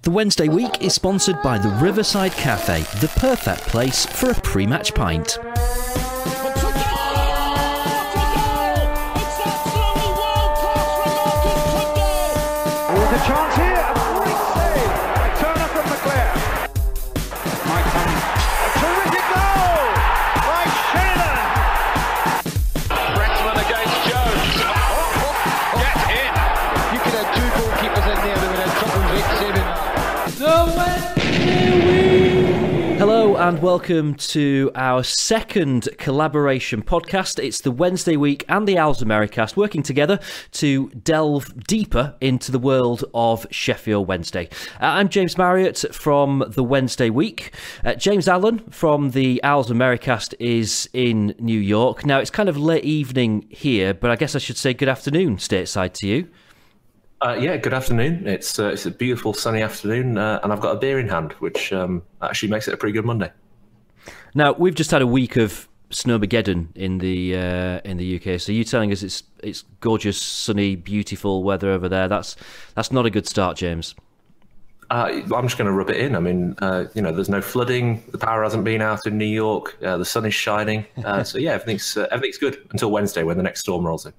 The Wednesday week is sponsored by the Riverside Cafe, the perfect place for a pre-match pint. There's a chance here, a great save by Turner from McClare. Might come a terrific goal by Sheridan. Brexman against Jones. Get in. You could have two goalkeepers in there that would have trouble with saving. Hello and welcome to our second collaboration podcast. It's the Wednesday week and the Owls Americast working together to delve deeper into the world of Sheffield Wednesday. I'm James Marriott from the Wednesday week. James Allen from the Owls Americast is in New York. Now it's kind of late evening here, but I guess I should say good afternoon stateside to you. Yeah, good afternoon. It's a beautiful sunny afternoon, and I've got a beer in hand, which actually makes it a pretty good Monday. Now, we've just had a week of Snowmageddon in the UK. So you telling us it's gorgeous, sunny, beautiful weather over there? That's not a good start, James. I'm just going to rub it in. I mean, there's no flooding. The power hasn't been out in New York. The sun is shining. So yeah, everything's good until Wednesday when the next storm rolls in.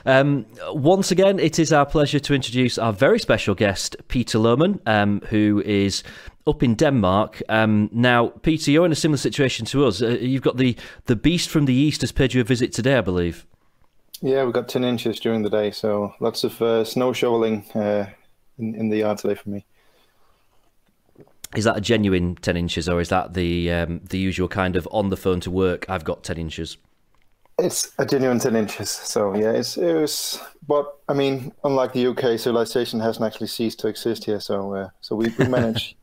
Once again, it is our pleasure to introduce our very special guest, Peter Løhmann, who is up in Denmark. Now, Peter, you're in a similar situation to us. You've got the beast from the east has paid you a visit today, I believe. Yeah, we got 10 inches during the day, so lots of snow shoveling in the yard today for me. Is that a genuine 10 inches, or is that the usual kind of on the phone to work, I've got 10 inches? It's a genuine 10 inches, so yeah, it was. But I mean, unlike the UK, civilization hasn't actually ceased to exist here, so we manage.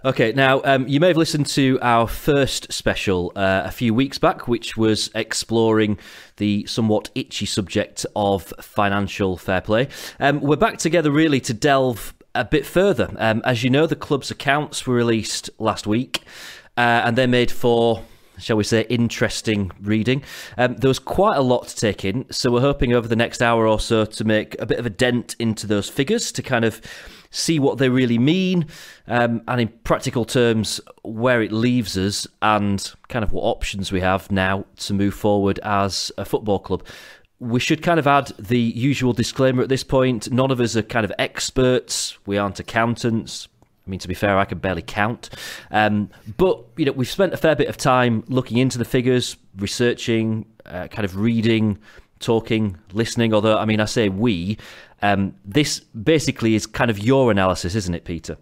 Okay, now you may have listened to our first special a few weeks back, which was exploring the somewhat itchy subject of financial fair play. We're back together really to delve a bit further. As you know, the club's accounts were released last week, and they made for, shall we say, interesting reading. There was quite a lot to take in, so we're hoping over the next hour or so to make a bit of a dent into those figures to kind of see what they really mean, and in practical terms, where it leaves us and kind of what options we have now to move forward as a football club. We should kind of add the usual disclaimer at this point. None of us are kind of experts. We aren't accountants. I mean, to be fair, I can barely count. But, we've spent a fair bit of time looking into the figures, researching, kind of reading, talking, listening. Although, I mean, I say we. This basically is kind of your analysis, isn't it, Peter?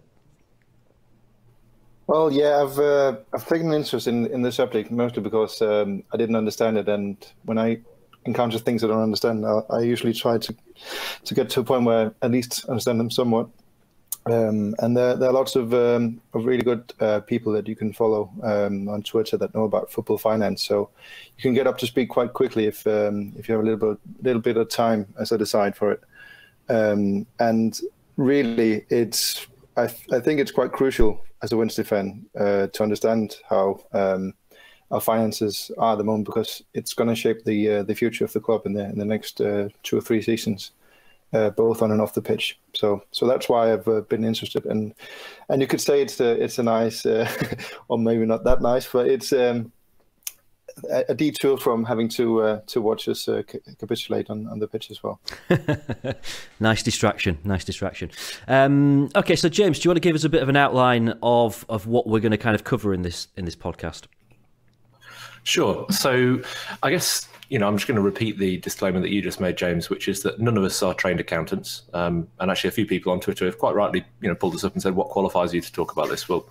Well, yeah, I've taken an interest in this subject mostly because I didn't understand it. And when I encounter things I don't understand, I usually try to get to a point where I at least understand them somewhat. And there are lots of really good people that you can follow on Twitter that know about football finance. So you can get up to speed quite quickly if you have a little bit of time set aside for it. And really, I think it's quite crucial as a Wednesday fan to understand how our finances are at the moment, because it's going to shape the future of the club in the next 2 or 3 seasons. Both on and off the pitch, so that's why I've been interested, and you could say it's a nice, or maybe not that nice, but it's a detour from having to watch us capitulate on the pitch as well. Nice distraction. Okay, so James, do you want to give us a bit of an outline of what we're going to kind of cover in this podcast? Sure. So I guess, I'm just going to repeat the disclaimer that you just made, James, which is that none of us are trained accountants. And actually a few people on Twitter have quite rightly, pulled us up and said, what qualifies you to talk about this? Well,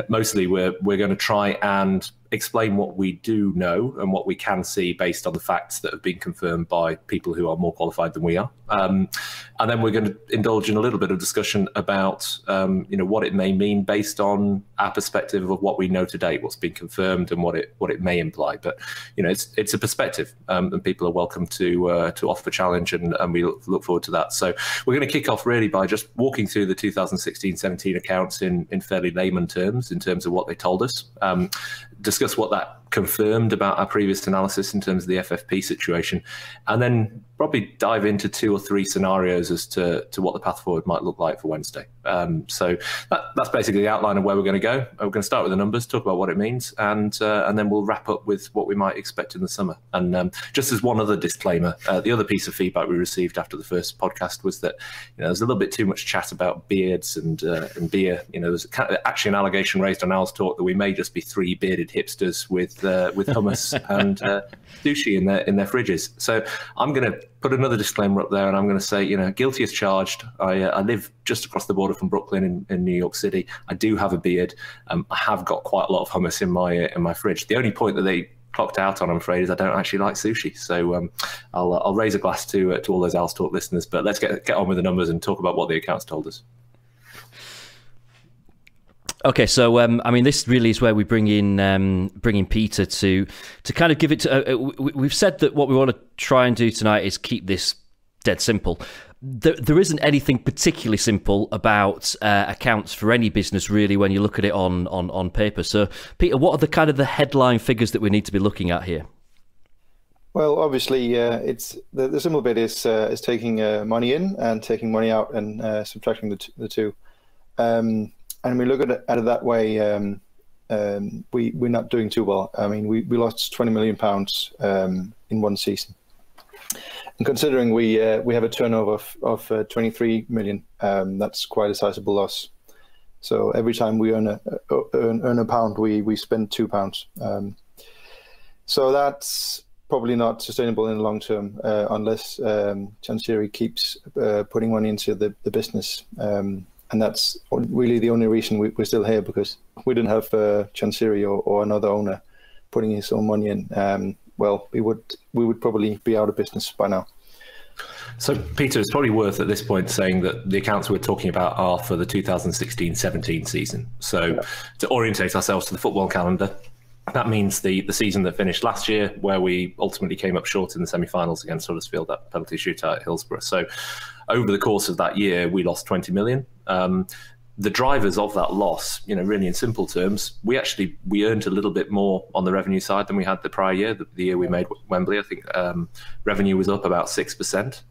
mostly we're going to try and explain what we do know and what we can see based on the facts that have been confirmed by people who are more qualified than we are. And then we're going to indulge in a little bit of discussion about, what it may mean based on our perspective of what we know to date, what's been confirmed and what it may imply. But, it's a perspective, and people are welcome to offer a challenge, and we look forward to that. So we're going to kick off really by just walking through the 2016-17 accounts in fairly layman terms, in terms of what they told us, discuss what that confirmed about our previous analysis in terms of the FFP situation, and then probably dive into 2 or 3 scenarios as to what the path forward might look like for Wednesday. So that's basically the outline of where we're going to go. We're going to start with the numbers, talk about what it means, and then we'll wrap up with what we might expect in the summer. And just as one other disclaimer, the other piece of feedback we received after the first podcast was that there's a little bit too much chat about beards and beer. There's actually an allegation raised on Owls Talk that we may just be 3 bearded hipsters with hummus and sushi in their fridges. So I'm going to put another disclaimer up there, and I'm going to say, guilty as charged. I live just across the border from Brooklyn in New York City. I do have a beard. I have got quite a lot of hummus in my fridge. The only point that they clocked out on, I'm afraid, is I don't actually like sushi. So I'll raise a glass to all those Owls Talk listeners. But let's get on with the numbers and talk about what the accounts told us. Okay, so this really is where we bring in Peter to kind of give it. We've said that what we want to try and do tonight is keep this dead simple. There isn't anything particularly simple about accounts for any business, really, when you look at it on paper. So, Peter, what are the kind of the headline figures that we need to be looking at here? Well, obviously, it's the simple bit is taking money in and taking money out and subtracting the two. And we look at it that way, we're not doing too well. I mean, we lost £20 million in one season. And considering we have a turnover of 23 million, that's quite a sizable loss. So every time we earn a pound, we spend £2. So that's probably not sustainable in the long term unless Chancery keeps putting money into the business. And that's really the only reason we're still here, because we didn't have Chancery or another owner putting his own money in. Well, we would probably be out of business by now. So, Peter, it's probably worth at this point saying that the accounts we're talking about are for the 2016-17 season. So, to orientate ourselves to the football calendar, that means the season that finished last year, where we ultimately came up short in the semi-finals against Huddersfield, that penalty shootout at Hillsborough. So, over the course of that year, we lost 20 million. The drivers of that loss, really in simple terms, we earned a little bit more on the revenue side than we had the prior year. The year we made Wembley, I think revenue was up about 6%,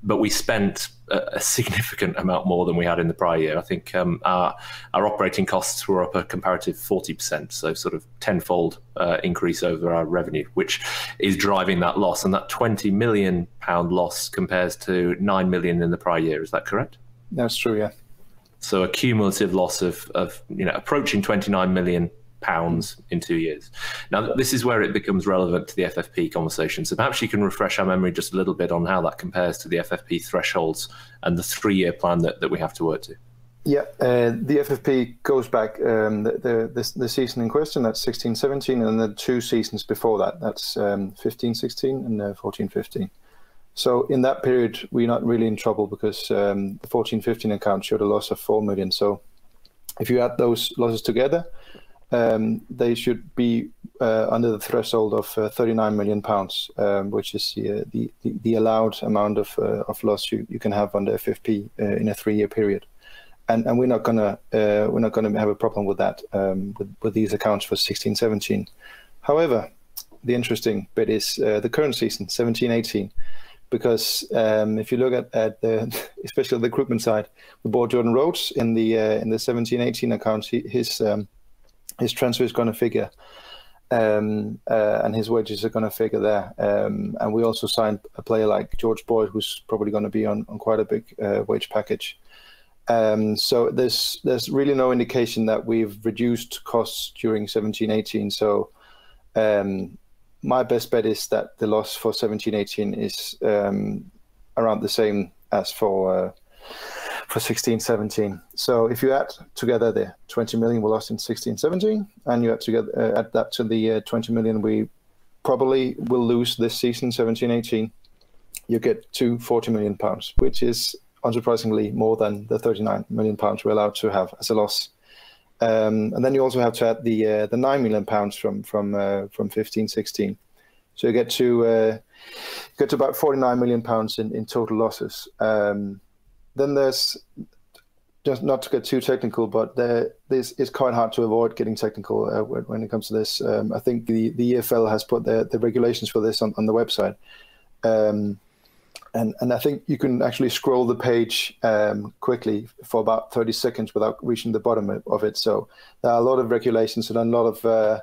but we spent a significant amount more than we had in the prior year. I think our operating costs were up a comparative 40%, so sort of tenfold increase over our revenue, which is driving that loss. And that £20 million loss compares to 9 million in the prior year. Is that correct? That's true, yeah. So a cumulative loss of approaching £29 million in 2 years. Now, this is where it becomes relevant to the FFP conversation. So perhaps you can refresh our memory just a little bit on how that compares to the FFP thresholds and the 3-year plan that we have to work to. Yeah, the FFP goes back the season in question, that's 16-17, and the 2 seasons before that, that's 15-16 and 14-15. So in that period, we're not really in trouble, because the 14-15 account showed a loss of 4 million. So if you add those losses together, they should be under the threshold of 39 million pounds, which is the allowed amount of loss you can have under FFP in a 3-year period. And we're not gonna have a problem with that with these accounts for 16-17. However, the interesting bit is the current season, 17-18. Because if you look at especially the recruitment side, we bought Jordan Rhodes in the 17-18 accounts. His transfer is going to figure, and his wages are going to figure there. And we also signed a player like George Boyd, who's probably going to be on quite a big wage package. So there's really no indication that we've reduced costs during 17-18. So. My best bet is that the loss for 17-18 is around the same as for 16-17. So if you add together the 20 million we lost in 16-17, and you add that to the 20 million we probably will lose this season, 17-18, you get to 40 million pounds, which is unsurprisingly more than the 39 million pounds we're allowed to have as a loss. And then you also have to add the 9 million pounds from 15-16, so you get to about 49 million pounds in total losses. Then there's just not to get too technical, but this is quite hard to avoid getting technical when it comes to this. I think the EFL has put the regulations for this on the website. And I think you can actually scroll the page quickly for about 30 seconds without reaching the bottom of it. So there are a lot of regulations and a lot of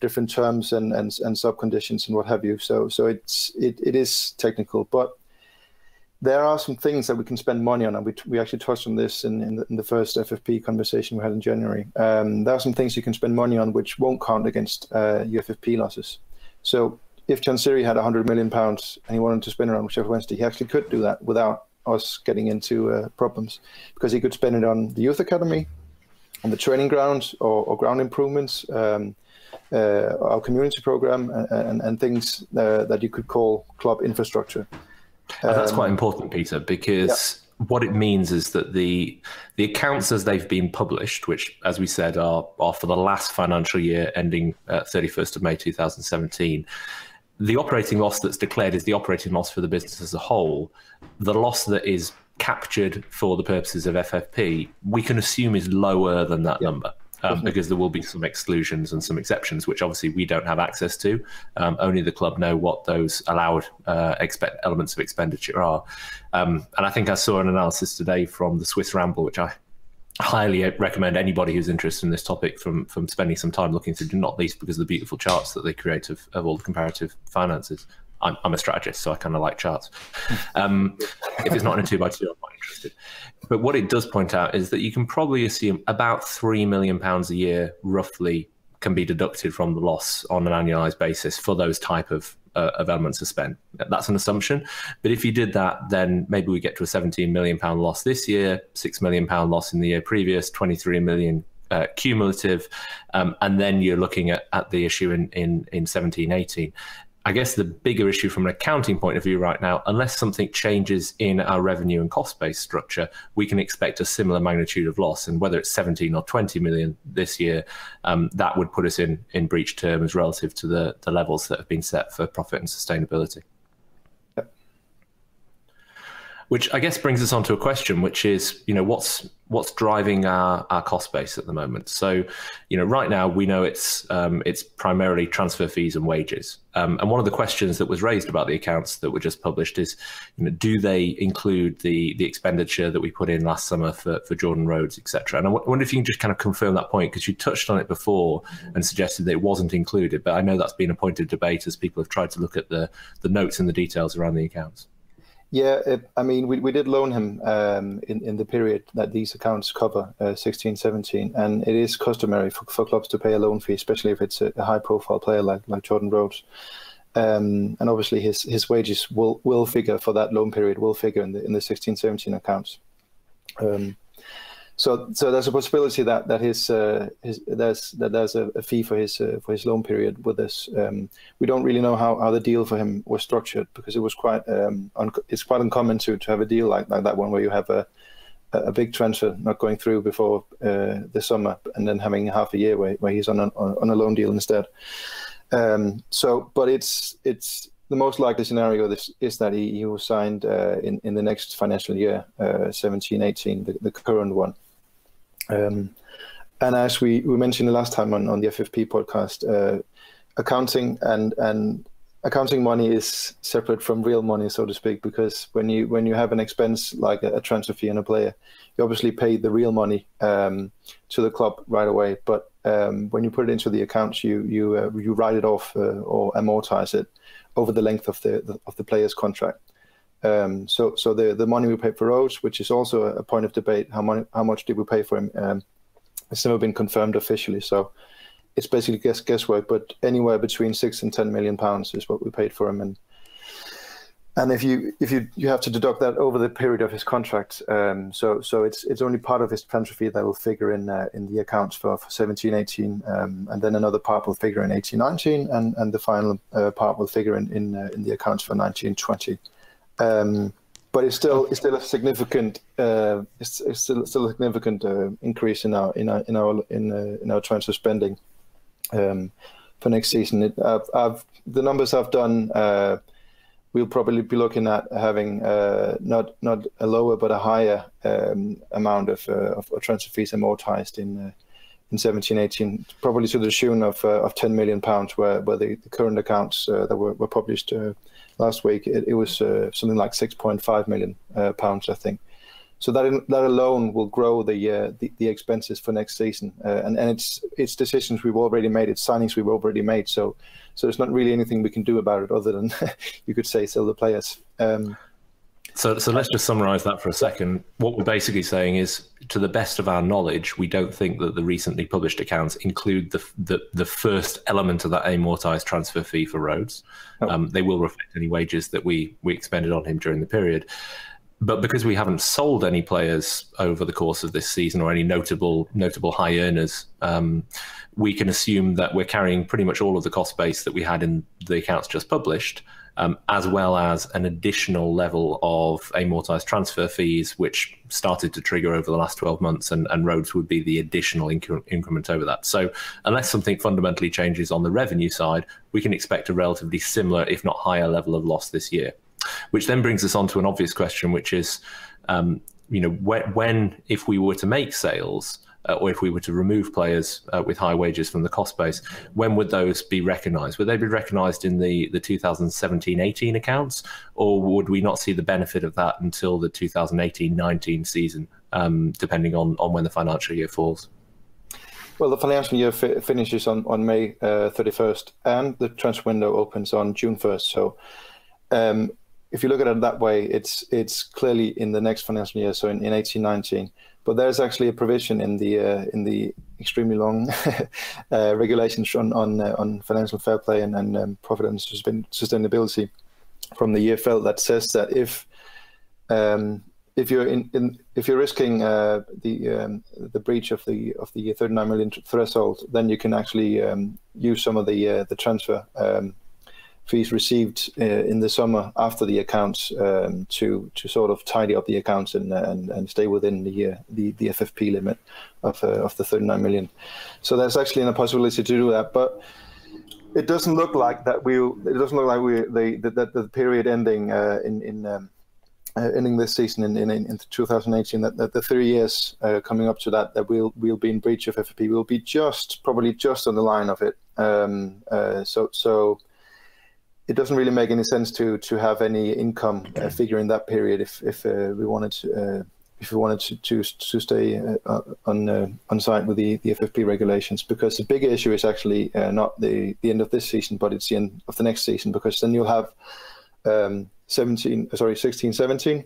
different terms and sub-conditions and what have you. So it is technical, but there are some things that we can spend money on, and we actually touched on this in the first FFP conversation we had in January. There are some things you can spend money on which won't count against UFFP losses. So if Chansiri had £100 million and he wanted to spend it on Sheffield Wednesday, he actually could do that without us getting into problems, because he could spend it on the youth academy, on the training ground, or ground improvements, our community program, and things that you could call club infrastructure. And that's quite important, Peter, because what it means is that the accounts as they've been published, which, as we said, are for the last financial year ending 31st of May 2017, the operating loss that's declared is the operating loss for the business as a whole. The loss that is captured for the purposes of FFP, we can assume is lower than that number. Because there will be some exclusions and some exceptions, which obviously we don't have access to. Only the club know what those allowed elements of expenditure are. And I think I saw an analysis today from the Swiss Ramble, which I highly recommend anybody who's interested in this topic from spending some time looking through, not least because of the beautiful charts that they create of all the comparative finances. I'm a strategist, so I kind of like charts. If it's not in a 2x2, I'm not interested. But what it does point out is that you can probably assume about £3 million a year, roughly, can be deducted from the loss on an annualised basis for those type of elements of spend. That's an assumption. But if you did that, then maybe we get to a £17 million loss this year, £6 million loss in the year previous, 23 million cumulative, and then you're looking at the issue in 17-18. I guess the bigger issue from an accounting point of view right now, unless something changes in our revenue and cost-based structure, we can expect a similar magnitude of loss. And whether it's 17 or 20 million this year, that would put us in breach terms relative to the levels that have been set for profit and sustainability. Which I guess brings us on to a question, which is, what's driving our cost base at the moment? So, right now we know it's primarily transfer fees and wages. And one of the questions that was raised about the accounts that were just published is, do they include the expenditure that we put in last summer for Jordan Rhodes, etc.? And I wonder if you can just kind of confirm that point, because you touched on it before and suggested that it wasn't included, but I know that's been a point of debate as people have tried to look at the notes and the details around the accounts. Yeah, we did loan him in the period that these accounts cover, 16-17, and it is customary for clubs to pay a loan fee, especially if it's a high-profile player like Jordan Rhodes. And obviously his wages will figure for that loan period, will figure in the 16-17 accounts. So there's a possibility that there's a fee for his loan period with us. We don't really know how the deal for him was structured, because it was it's quite uncommon to have a deal like that one, where you have a big transfer not going through before the summer, and then having half a year where he's on a loan deal instead. But it's the most likely scenario is that he was signed in the next financial year, 17-18, the current one. And as we mentioned the last time on the FFP podcast, accounting and accounting money is separate from real money, so to speak, because when you have an expense like a transfer fee on a player, you obviously pay the real money to the club right away. But when you put it into the accounts, you write it off or amortize it over the length of the player's contract. So the money we paid for Rhodes, which is also a point of debate, how much did we pay for him? It's never been confirmed officially, so it's basically guesswork. But anywhere between £6 and £10 million is what we paid for him, and if you have to deduct that over the period of his contract, so it's only part of his transfer fee that will figure in the accounts for 17-18, and then another part will figure in 18-19, and the final part will figure in the accounts for 19-20. But it's still a significant increase in our transfer spending for next season. The numbers I've done we'll probably be looking at having not a lower but a higher amount of transfer fees amortized in 17-18, probably to the tune of £10 million, where the current accounts that were published last week, it was something like £6.5 million, I think. So that alone will grow the expenses for next season, and it's decisions we've already made, it's signings we've already made. So there's not really anything we can do about it other than you could say sell the players. So let's just summarise that for a second. What we're basically saying is, to the best of our knowledge, we don't think that the recently published accounts include the first element of that amortised transfer fee for Rhodes. Oh. They will reflect any wages that we expended on him during the period. But because we haven't sold any players over the course of this season, or any notable high earners, we can assume that we're carrying pretty much all of the cost base that we had in the accounts just published, as well as an additional level of amortised transfer fees, which started to trigger over the last 12 months, and Rhodes would be the additional increment over that. So unless something fundamentally changes on the revenue side, we can expect a relatively similar, if not higher, level of loss this year. Which then brings us on to an obvious question, which is, when, if we were to make sales, or if we were to remove players with high wages from the cost base, when would those be recognised? Would they be recognised in the 2017-18 accounts, or would we not see the benefit of that until the 2018-19 season, depending on when the financial year falls? Well, the financial year finishes on May 31st, and the transfer window opens on June 1st. So if you look at it that way, it's clearly in the next financial year, so in 18-19. But there's actually a provision in the extremely long regulations on financial fair play and profit and sustainability from the EFL that says that if you're risking the breach of the 39 million threshold, then you can actually use some of the transfer fees received in the summer after the accounts to sort of tidy up the accounts and stay within the FFP limit of the 39 million. So there's actually a possibility to do that, but it doesn't look like that. The period ending ending this season in 2018, that the 3 years coming up to that we'll be in breach of FFP. We'll be probably just on the line of it. So it doesn't really make any sense to have any income figure in that period if we wanted to stay on site with the FFP regulations, because the bigger issue is actually not the end of this season, but it's the end of the next season, because then you'll have 16-17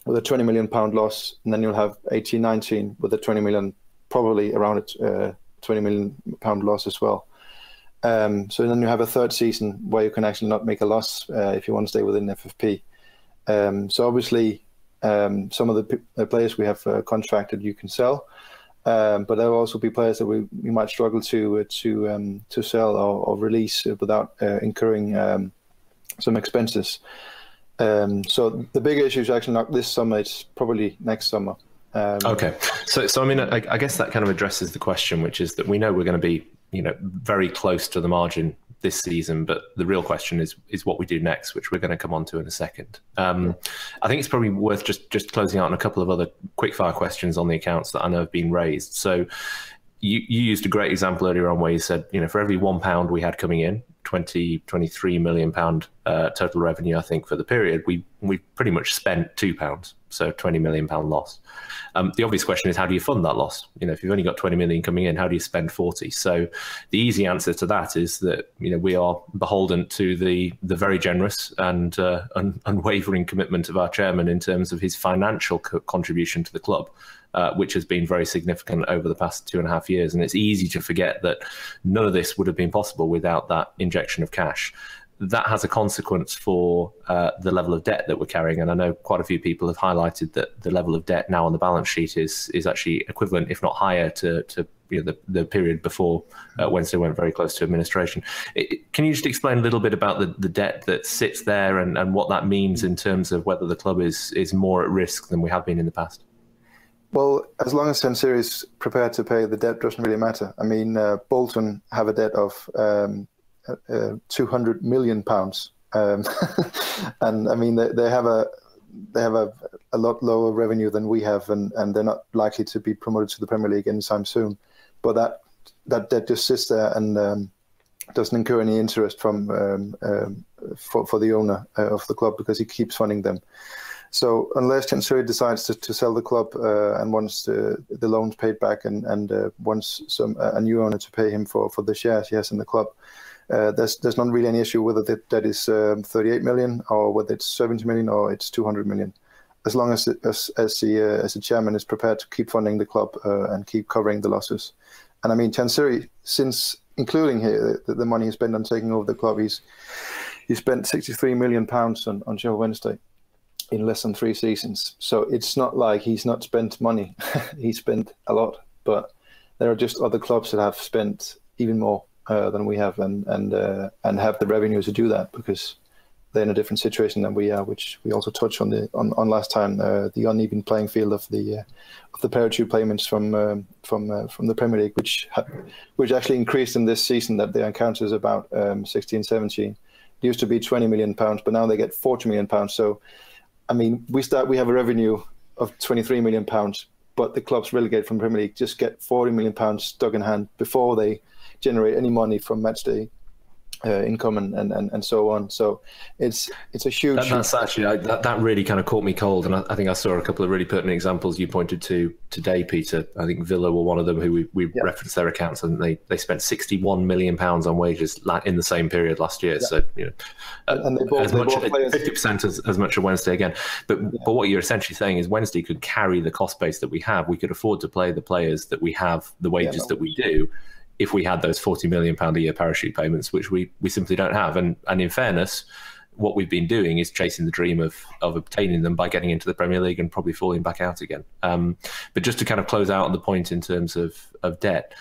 with a £20 million loss, and then you'll have 18-19 with a 20 million, probably around a £20 million loss as well. So then you have a third season where you can actually not make a loss if you want to stay within FFP. So obviously, some of the players we have contracted you can sell, but there will also be players that we might struggle to sell or release without incurring some expenses. So the big issue is actually not this summer; it's probably next summer. Okay, so I mean, I guess that kind of addresses the question, which is that we know we're going to be, very close to the margin this season, but the real question is what we do next, which we're going to come on to in a second. I think it's probably worth just closing out on a couple of other quickfire questions on the accounts that I know have been raised. So you used a great example earlier on where you said, for every £1 we had coming in, 23 million pound total revenue, I think, for the period, we pretty much spent £2, so £20 million loss. The obvious question is, how do you fund that loss? If you've only got 20 million coming in, how do you spend 40? So the easy answer to that is that we are beholden to the very generous and unwavering commitment of our chairman in terms of his financial contribution to the club, which has been very significant over the past 2.5 years. And it's easy to forget that none of this would have been possible without that injection of cash. That has a consequence for the level of debt that we're carrying. And I know quite a few people have highlighted that the level of debt now on the balance sheet is actually equivalent, if not higher, to the period before Wednesday went very close to administration. Can you just explain a little bit about the debt that sits there and what that means in terms of whether the club is more at risk than we have been in the past? Well, as long as Sincere is prepared to pay, the debt doesn't really matter. I mean, Bolton have a debt of £200 million And I mean they have a lot lower revenue than we have, and they're not likely to be promoted to the Premier League anytime soon. But that debt just sits there and doesn't incur any interest from for the owner of the club, because he keeps funding them. So unless Chancery decides to sell the club and wants the loans paid back and wants a new owner to pay him for the shares he has in the club, there's not really any issue whether that is 38 million or whether it's 70 million or it's 200 million, as long as the chairman is prepared to keep funding the club and keep covering the losses. And I mean, Chancery, since including here the money he spent on taking over the club, he spent 63 million pounds on Sheffield Wednesday in less than 3 seasons. So it's not like he's not spent money. He spent a lot, but there are just other clubs that have spent even more than we have, and have the revenue to do that, because they're in a different situation than we are, which we also touched on last time. The uneven playing field of the parachute payments from the Premier League, which actually increased in this season, that their account is about 16-17. It used to be 20 million pounds, but now they get 40 million pounds. So I mean, we have a revenue of 23 million pounds, but the clubs relegated from Premier League just get 40 million pounds stuck in hand before they generate any money from match day income and so on. So it's a huge. That's actually that really kind of caught me cold, and I think I saw a couple of really pertinent examples you pointed to today, Peter. I think Villa were one of them who we referenced their accounts, and they spent 61 million pounds on wages in the same period last year. Yeah. So and they bought 50% as much as Wednesday again. But what you're essentially saying is Wednesday could carry the cost base that we have. We could afford to play the players that we have, the wages that we do, if we had those £40 million a year parachute payments, which we simply don't have. And in fairness, what we've been doing is chasing the dream of obtaining them by getting into the Premier League and probably falling back out again. But just to kind of close out on the point in terms of debt,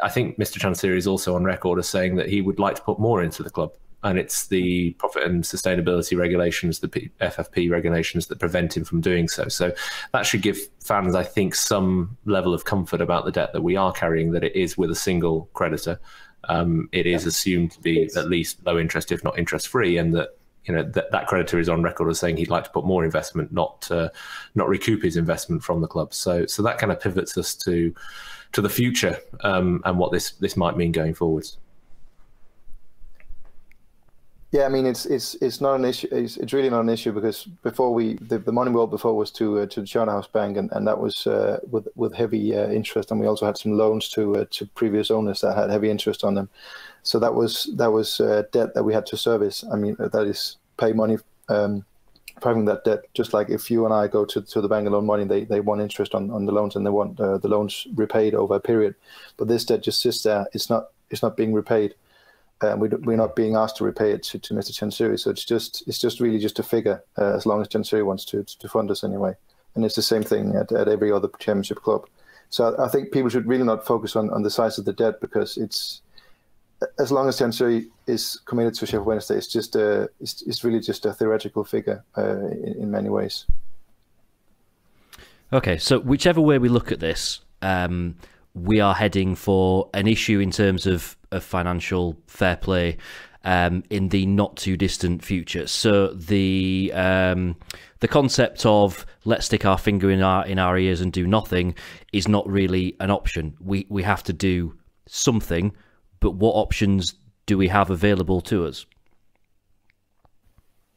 I think Mr. Chancery is also on record as saying that he would like to put more into the club. And it's the profit and sustainability regulations, the FFP regulations, that prevent him from doing so. So that should give fans, I think, some level of comfort about the debt that we are carrying, that it is with a single creditor. It is assumed to be at least low interest, if not interest free, and that that creditor is on record as saying he'd like to put more investment, not recoup his investment from the club. So that kind of pivots us to the future and what this might mean going forwards. Yeah, I mean, it's not an issue. It's really not an issue, because before the money we owed before was to the Charterhouse Bank, and that was with heavy interest, and we also had some loans to previous owners that had heavy interest on them. So that was debt that we had to service. I mean, that is pay money for having that debt. Just like if you and I go to the bank and loan money, they want interest on the loans, and they want the loans repaid over a period. But this debt just sits there. It's not being repaid. We're not being asked to repay it to Mr. Chancery, so it's just really just a figure, as long as Chancery wants to fund us anyway. And it's the same thing at every other Championship club. So I think people should really not focus on the size of the debt, because it's, as long as Chancery is committed to Sheffield Wednesday, it's really just a theoretical figure in many ways. Okay, so whichever way we look at this, we are heading for an issue in terms of financial fair play in the not too distant future. So the concept of let's stick our finger in our ears and do nothing is not really an option. We have to do something, but what options do we have available to us?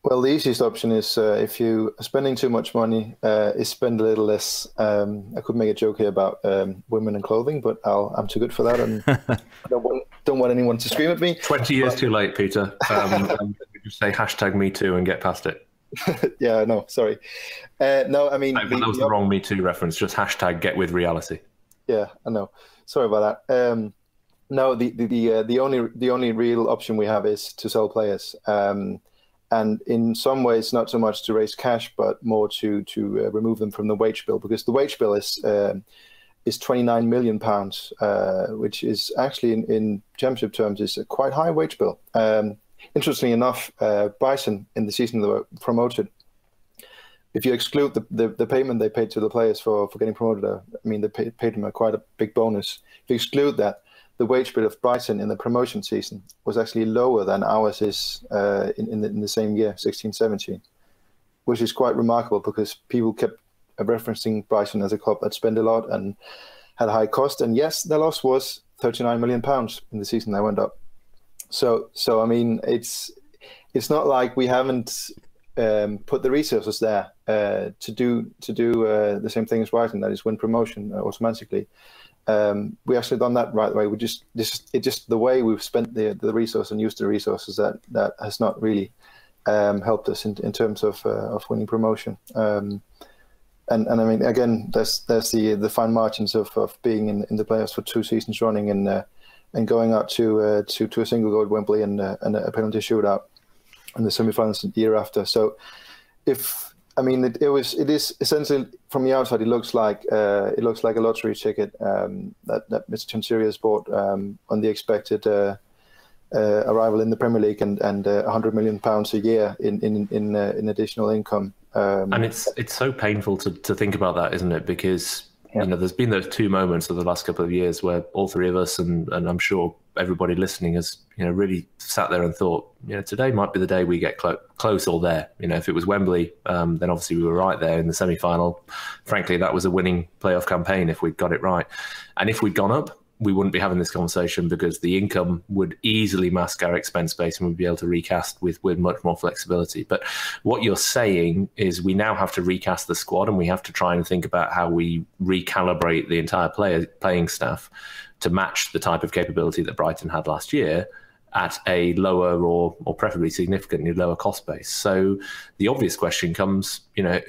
Well, the easiest option is if you are spending too much money, is spend a little less. I could make a joke here about women and clothing, but I'm too good for that, and don't want anyone to scream at me. 20 years too late, Peter. Just say #MeToo and get past it. Yeah, no, sorry. No, I mean... that was the wrong Me Too reference, just #GetWithReality. Yeah, I know. Sorry about that. No, the only real option we have is to sell players. And in some ways, not so much to raise cash, but more to remove them from the wage bill, because the wage bill is £29 million, which is actually in Championship terms is a quite high wage bill. Interestingly enough, Bison in the season they were promoted, if you exclude the payment they paid to the players for getting promoted, I mean they paid them quite a big bonus. If you exclude that, the wage bill of Brighton in the promotion season was actually lower than ours is in the same year, 16-17, which is quite remarkable because people kept referencing Brighton as a club that spent a lot and had high cost. And yes, their loss was £39 million in the season they went up. So I mean, it's not like we haven't put the resources there to do the same thing as Brighton, that is win promotion automatically. We actually done that right away. It's just the way we've spent the resource and used the resources that has not really helped us in terms of winning promotion. And I mean, again, there's the fine margins of being in the playoffs for 2 seasons running and going out to a single goal at Wembley and a penalty shootout in the semi-finals the year after. So it is essentially, from the outside, it looks like a lottery ticket that Mr. Chansiri has bought on the expected arrival in the Premier League and £100 million a year in additional income. And it's so painful to think about that, isn't it? Because there's been those 2 moments of the last couple of years where all 3 of us and I'm sure everybody listening has really sat there and thought, today might be the day we get close or there. If it was Wembley, then obviously we were right there in the semi-final. Frankly, that was a winning playoff campaign if we'd got it right. And if we'd gone up, we wouldn't be having this conversation because the income would easily mask our expense base and we'd be able to recast with much more flexibility. But what you're saying is we now have to recast the squad and we have to try and think about how we recalibrate the entire playing staff to match the type of capability that Brighton had last year at a lower or preferably significantly lower cost base. So the obvious question comes,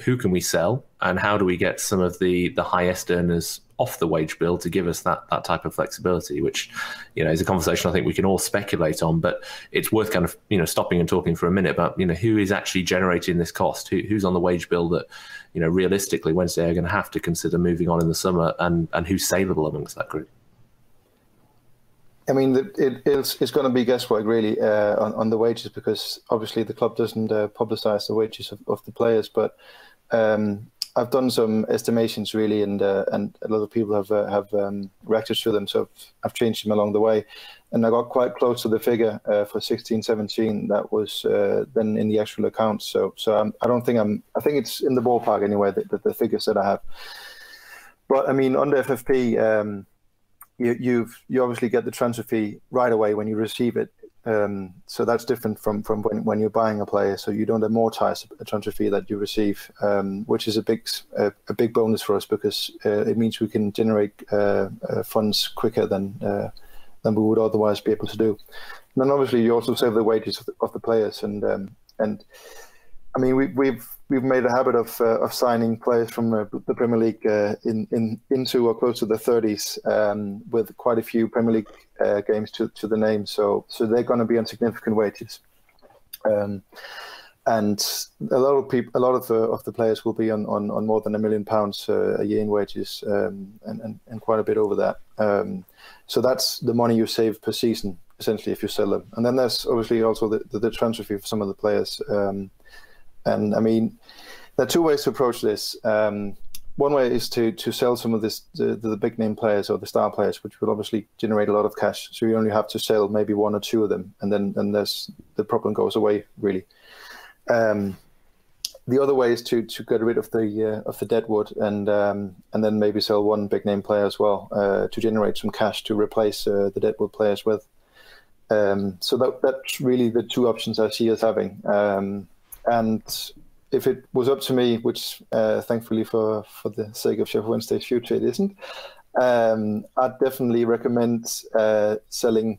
who can we sell and how do we get some of the highest earners off the wage bill to give us that type of flexibility, which, is a conversation I think we can all speculate on, but it's worth kind of, stopping and talking for a minute about, who is actually generating this cost, who's on the wage bill that, realistically Wednesday are going to have to consider moving on in the summer and who's saleable amongst that group. I mean, it's going to be guesswork really on the wages because obviously the club doesn't publicise the wages of the players. But I've done some estimations really, and a lot of people have reacted to them. So I've changed them along the way, and I got quite close to the figure for 16-17 that was then in the actual accounts. So I think it's in the ballpark anyway. The figures that I have. But I mean, under FFP. You obviously get the transfer fee right away when you receive it. So that's different from when you're buying a player. So you don't amortize a transfer fee that you receive, which is a big bonus for us because it means we can generate funds quicker than we would otherwise be able to do. And then obviously you also save the wages of the players. And I mean we've made a habit of signing players from the Premier League into or close to the 30s with quite a few Premier League games to the name. So they're going to be on significant wages, and a lot of the players will be on more than £1 million a year in wages, and quite a bit over that. So that's the money you save per season essentially if you sell them. And then there's obviously also the transfer fee for some of the players. And I mean, there are 2 ways to approach this. One way is to sell some of the big name players or the star players, which will obviously generate a lot of cash. So you only have to sell maybe 1 or 2 of them, and then the problem goes away really. The other way is to get rid of the deadwood and then maybe sell 1 big name player as well to generate some cash to replace the deadwood players with. So that's really the 2 options I see us having. And if it was up to me, which thankfully for the sake of Sheffield Wednesday's future it isn't, I'd definitely recommend selling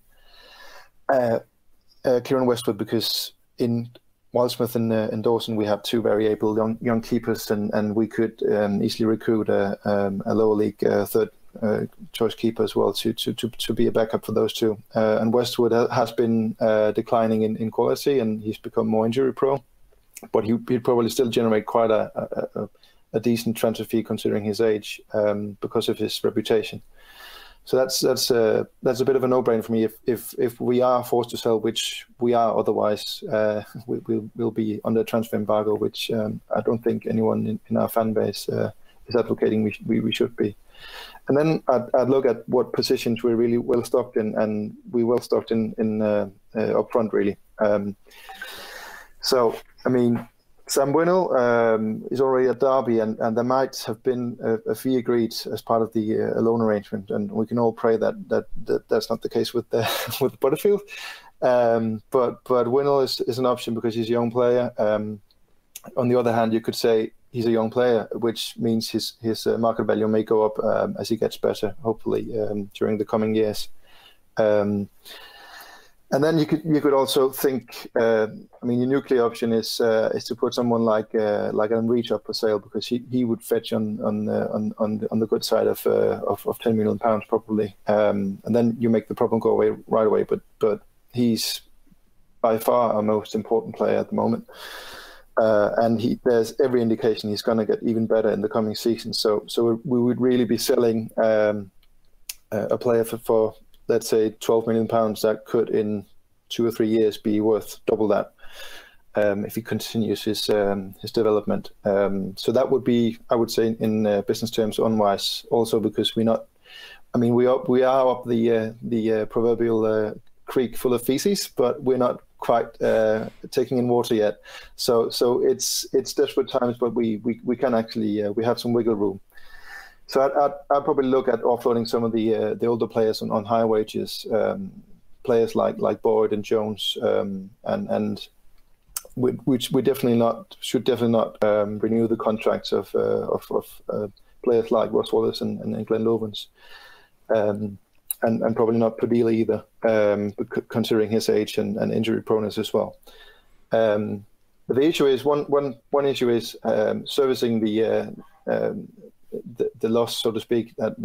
Kieran Westwood because in Wildsmith and Dawson we have 2 very able young keepers and we could easily recruit a lower league third choice keeper as well to be a backup for those 2. And Westwood has been declining in quality and he's become more injury prone. But he'd probably still generate quite a decent transfer fee considering his age because of his reputation. So that's a bit of a no-brainer for me. If we are forced to sell, which we are otherwise, we'll be under transfer embargo, which I don't think anyone in our fan base is advocating we should be. And then I'd look at what positions we're really well stocked in, and we well stocked in up front really. So I mean, Sam Winnell is already at Derby, and there might have been a fee agreed as part of the loan arrangement, and we can all pray that's not the case with with Butterfield. But Winnell is an option because he's a young player. On the other hand, you could say he's a young player, which means his market value may go up as he gets better, hopefully during the coming years. And then you could also think. I mean, your nuclear option is to put someone like Adam Reach up for sale, because he would fetch on the good side of £10 million probably, and then you make the problem go away right away. But he's by far our most important player at the moment, and there's every indication he's going to get even better in the coming season. So we would really be selling a player for let's say £12 million that could in 2 or 3 years be worth double that if he continues his development. So that would be, I would say, in business terms, unwise. Also because we are up the proverbial creek full of feces, but we're not quite taking in water yet. So it's desperate times, but we can actually we have some wiggle room. So I'd probably look at offloading some of the older players on higher wages, players like Boyd and Jones, and which we should definitely not renew the contracts of players like Ross Wallace and Glenn Lovens, and probably not Padilla either, considering his age and injury proneness as well. But the issue is one issue is servicing the loss, so to speak, that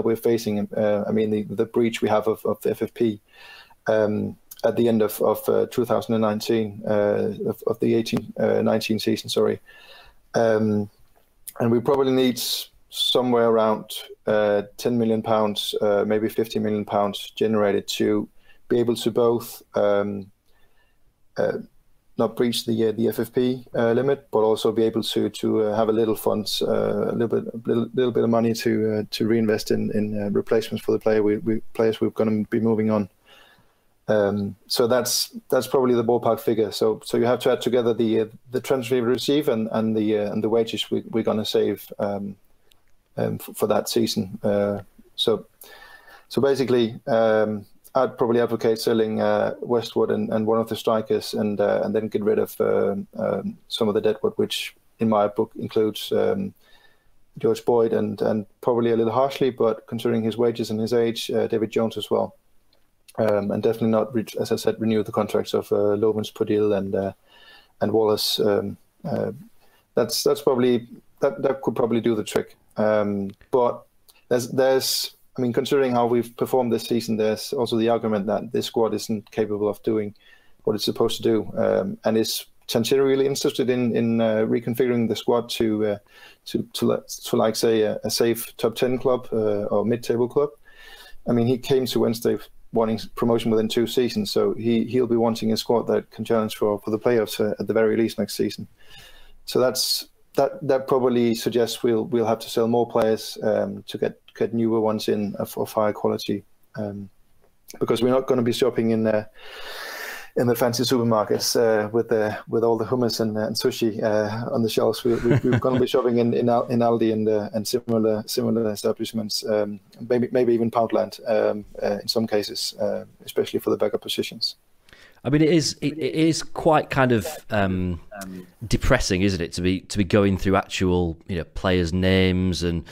we're facing. I mean, the breach we have of the FFP at the end of 2019 of the 18-19 season. Sorry, and we probably need somewhere around £10 million, maybe £50 million generated to be able to both not breach the FFP limit, but also be able to have a little funds, a little bit of money to reinvest in replacements for the players we're going to be moving on. So that's probably the ballpark figure. So you have to add together the transfer we receive and the wages we're going to save for that season. So basically. I'd probably advocate selling Westwood and one of the strikers, and then get rid of some of the deadwood, which in my book includes George Boyd and probably a little harshly, but considering his wages and his age, David Jones as well, and definitely not, as I said, renew the contracts of Lovens, Podil, and Wallace. That's probably that could probably do the trick. But there's I mean, considering how we've performed this season, there's also the argument that this squad isn't capable of doing what it's supposed to do, and is Sanchero really interested in reconfiguring the squad to like say a safe top 10 club or mid-table club. I mean, he came to Wednesday wanting promotion within 2 seasons, so he'll be wanting a squad that can challenge for the playoffs at the very least next season. So that probably suggests we'll have to sell more players to get newer ones in of higher quality, because we're not going to be shopping in the fancy supermarkets with all the hummus and sushi on the shelves. We're going to be shopping in Aldi and similar establishments, maybe even Poundland in some cases, especially for the backup positions. I mean, it is quite kind of depressing, isn't it, to be going through actual players' names and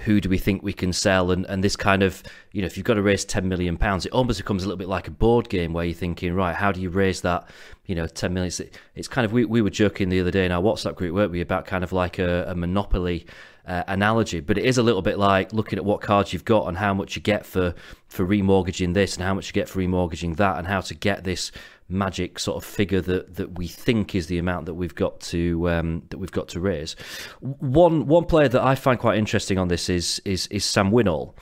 who do we think we can sell, and this kind of if you've got to raise £10 million, it almost becomes a little bit like a board game where you're thinking, right, how do you raise that 10 million? It's kind of we were joking the other day in our WhatsApp group, weren't we, about kind of like a Monopoly analogy, but it is a little bit like looking at what cards you've got and how much you get for remortgaging this and how much you get for remortgaging that, and how to get this magic sort of figure that we think is the amount that we've got to raise. One player that I find quite interesting on this is Sam Winnall,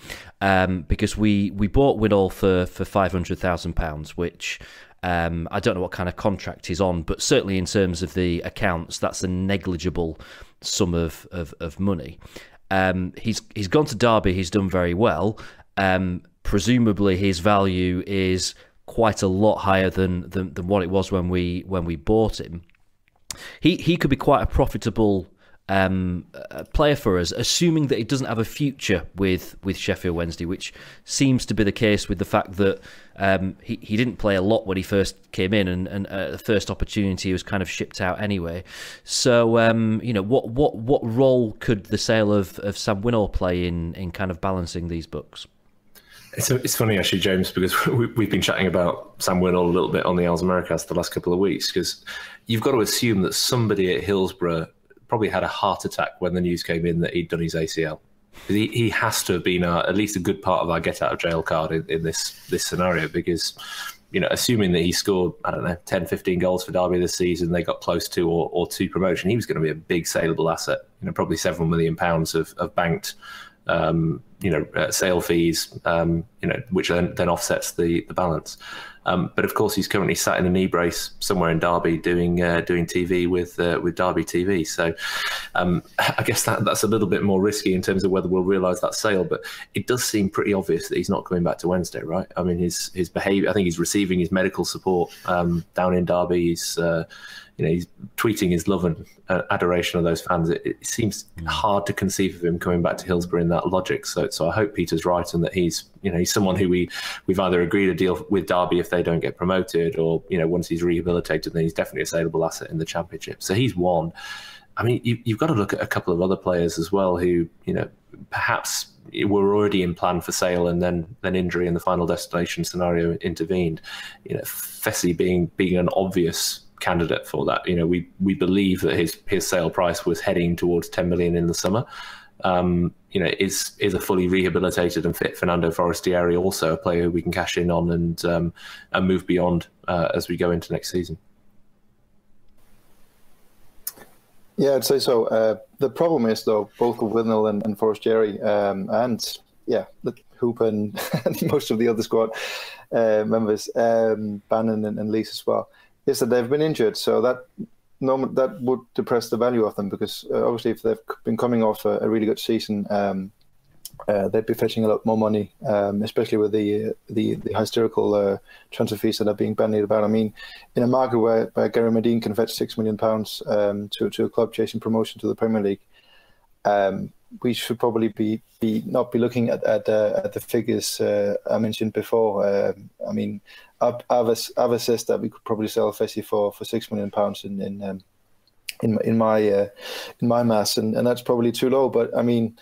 because we bought Winnall for £500,000, which I don't know what kind of contract he's on, but certainly in terms of the accounts, that's a negligible sum of money. He's gone to Derby. He's done very well. Presumably, his value is quite a lot higher than what it was when we bought him. He could be quite a profitable player for us, assuming that he doesn't have a future with Sheffield Wednesday, which seems to be the case with the fact that he didn't play a lot when he first came in, and the first opportunity he was kind of shipped out anyway. So what role could the sale of Sam Winnall play in kind of balancing these books? It's funny actually, James, because we've been chatting about Sam Winnall a little bit on the Owls Americast the last couple of weeks, because you've got to assume that somebody at Hillsborough probably had a heart attack when the news came in that he'd done his ACL. He has to have been at least a good part of our get out of jail card in this scenario, because assuming that he scored, I don't know, 10, 15 goals for Derby this season, they got close to or to promotion, he was going to be a big saleable asset. Probably several £1 million of banked sale fees, which then offsets the balance. But of course, he's currently sat in a knee brace somewhere in Derby doing TV with Derby TV. So I guess that's a little bit more risky in terms of whether we'll realise that sale. But it does seem pretty obvious that he's not coming back to Wednesday, right? I mean, his behaviour. I think he's receiving his medical support down in Derby. He's tweeting his love and adoration of those fans. It seems hard to conceive of him coming back to Hillsborough in that logic. So I hope Peter's right, and that he's someone who we've either agreed a deal with Derby if they don't get promoted, or once he's rehabilitated, then he's definitely a saleable asset in the Championship. So he's one. I mean, you've got to look at a couple of other players as well who perhaps were already in plan for sale, and then injury in the final destination scenario intervened. Fessy being an obvious candidate for that. We believe that his sale price was heading towards 10 million in the summer. Is a fully rehabilitated and fit Fernando Forestieri also a player who we can cash in on and move beyond as we go into next season? Yeah, I'd say so. The problem is, though, both with Winnall and Forestieri, the Hoop and most of the other squad members, Bannon and Lees as well, is that they've been injured. So that would depress the value of them, because obviously if they've been coming off a really good season, they'd be fetching a lot more money, especially with the hysterical transfer fees that are being bandied about. I mean, in a market where Gary Medine can fetch £6 million to a club chasing promotion to the Premier League, we should probably not be looking at the figures I mentioned before. I mean, I've assessed that we could probably sell Fessy for £6 million in my mass, and that's probably too low. But I mean,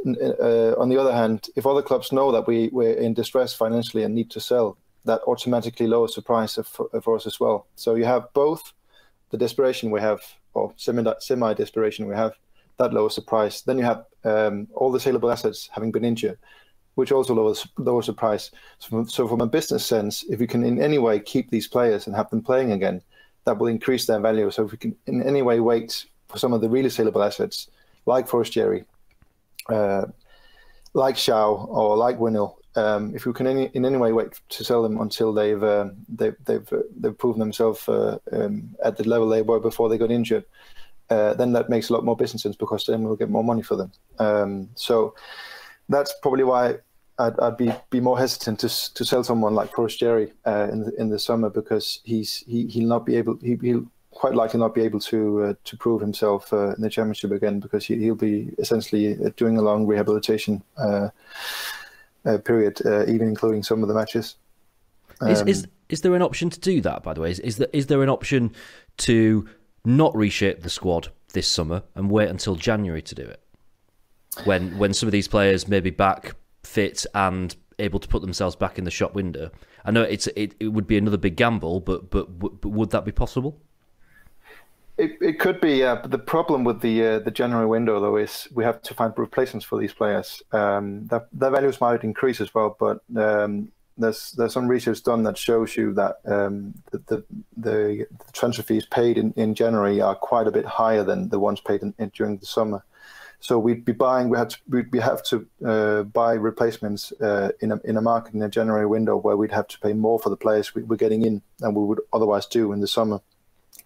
on the other hand, if other clubs know that we're in distress financially and need to sell, that automatically lowers the price for us as well. So you have both the desperation we have, or semi-desperation we have, that lowers the price. Then you have all the saleable assets having been injured, which also lowers the price. So from a business sense, if we can in any way keep these players and have them playing again, that will increase their value. So if we can in any way wait for some of the really saleable assets, like Forestieri, like Shaw, or like Winnall, if we can in any way wait to sell them until they've proven themselves at the level they were before they got injured, then that makes a lot more business sense, because then we'll get more money for them. So that's probably why I'd be more hesitant to sell someone like Forestieri in the summer, because he'll quite likely not be able to prove himself in the Championship again, because he'll be essentially doing a long rehabilitation period, even including some of the matches. Is there an option to do that, by the way? Is there an option to not reshape the squad this summer and wait until January to do it, when some of these players may be back fit and able to put themselves back in the shop window? I know it would be another big gamble, but would that be possible? It could be, yeah. But the problem with the January window, though, is we have to find replacements for these players. Their values might increase as well, but there's some research done that shows you that the transfer fees paid in January are quite a bit higher than the ones paid during the summer. So we'd have to buy replacements in a market in a January window where we'd have to pay more for the players we're getting in than we would otherwise do in the summer.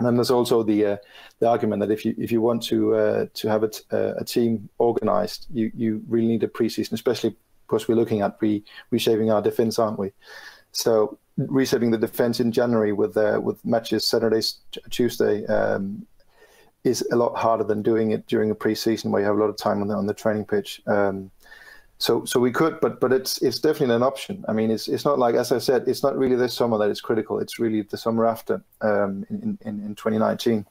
And then there's also the argument that if you want to have a team organised, you really need a preseason, especially because we're looking at reshaping our defence, aren't we? So reshaping the defence in January with matches Saturday, Tuesday is a lot harder than doing it during a preseason where you have a lot of time on the training pitch. So we could, but it's definitely an option. I mean, it's not like, as I said, it's not really this summer that is critical. It's really the summer after in 2019.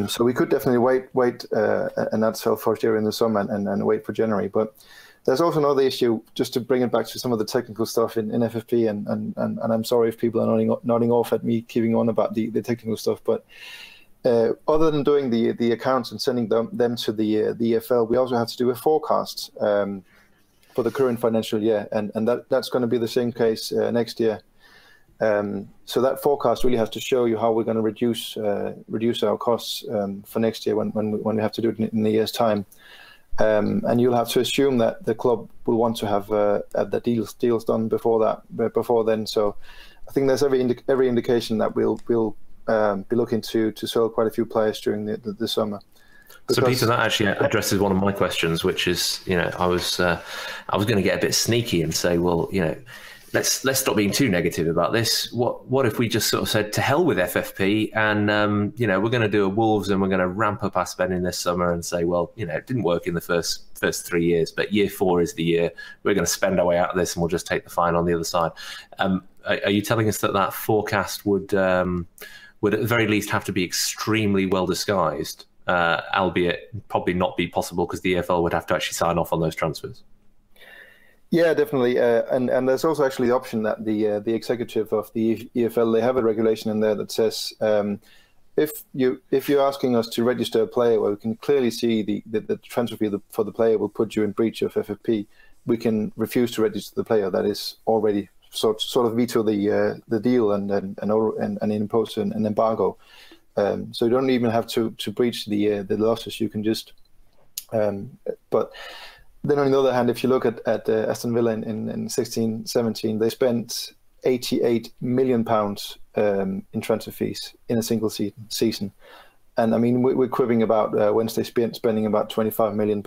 So we could definitely wait and not sell for during the summer and wait for January. But there's also another issue, just to bring it back to some of the technical stuff in FFP, and I'm sorry if people are nodding off at me keeping on about the technical stuff, but other than doing the accounts and sending them to the EFL, we also have to do a forecast for the current financial year, and that's going to be the same case next year. So that forecast really has to show you how we're going to reduce our costs for next year when we have to do it in a year's time. And you'll have to assume that the club will want to have the deals done before then. So I think there's every indication that we'll be looking to sell quite a few players during the summer. So Peter, that actually addresses one of my questions, which is, I was going to get a bit sneaky and say, well, let's stop being too negative about this. What if we just sort of said to hell with FFP and we're going to do a Wolves and we're going to ramp up our spending this summer and say, well, it didn't work in the first 3 years, but year 4 is the year we're going to spend our way out of this and we'll just take the fine on the other side. Are you telling us that forecast would at the very least have to be extremely well disguised? Albeit probably not be possible because the EFL would have to actually sign off on those transfers. Yeah, definitely. And there's also actually the option that the executive of the EFL, they have a regulation in there that says if you're asking us to register a player where we can clearly see the transfer fee for the player will put you in breach of FFP, we can refuse to register the player. That is already sort of veto the deal and impose an embargo. So you don't even have to breach the losses. You can just, but then on the other hand, if you look at Aston Villa in 16-17, they spent £88 million in transfer fees in a single season. And I mean, we're quibbling about Wednesday spending about £25 million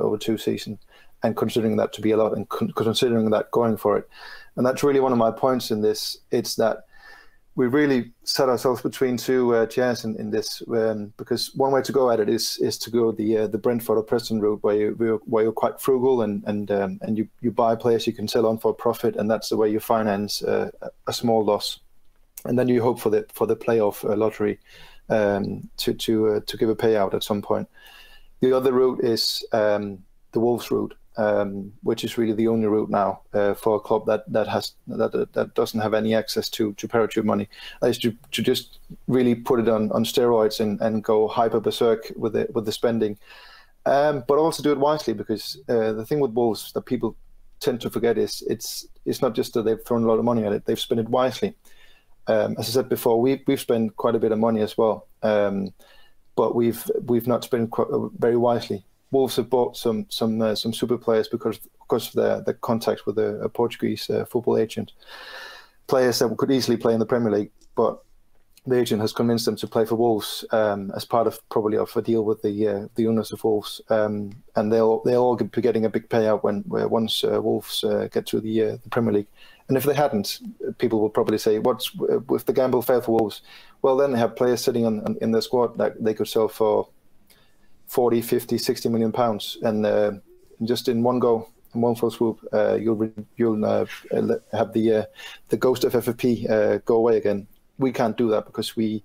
over 2 seasons, and considering that to be a lot, and considering that going for it. And that's really one of my points in this. It's that we really set ourselves between two chairs in this, because one way to go at it is to go the Brentford or Preston route, where you're quite frugal and you buy players you can sell on for a profit, and that's the way you finance a small loss, and then you hope for the playoff lottery to give a payout at some point. The other route is the Wolves route. Which is really the only route now for a club that doesn't have any access to parachute money. Is to just really put it on steroids and go hyper berserk with the spending, but also do it wisely, because the thing with Wolves that people tend to forget is it's not just that they've thrown a lot of money at it; they've spent it wisely. As I said before, we've spent quite a bit of money as well, but we've not spent very wisely. Wolves have bought some super players because of the contact with a Portuguese football agent. Players that could easily play in the Premier League, but the agent has convinced them to play for Wolves as part of probably of a deal with the owners of Wolves, and they'll all be getting a big payout once Wolves get to the Premier League. And if they hadn't, people will probably say, "What's if the gamble failed for Wolves?" Well, then they have players sitting in their squad that they could sell for 40, 50, 60 million pounds, and just in one go, in one fell swoop, you'll have the ghost of FFP go away again. We can't do that because we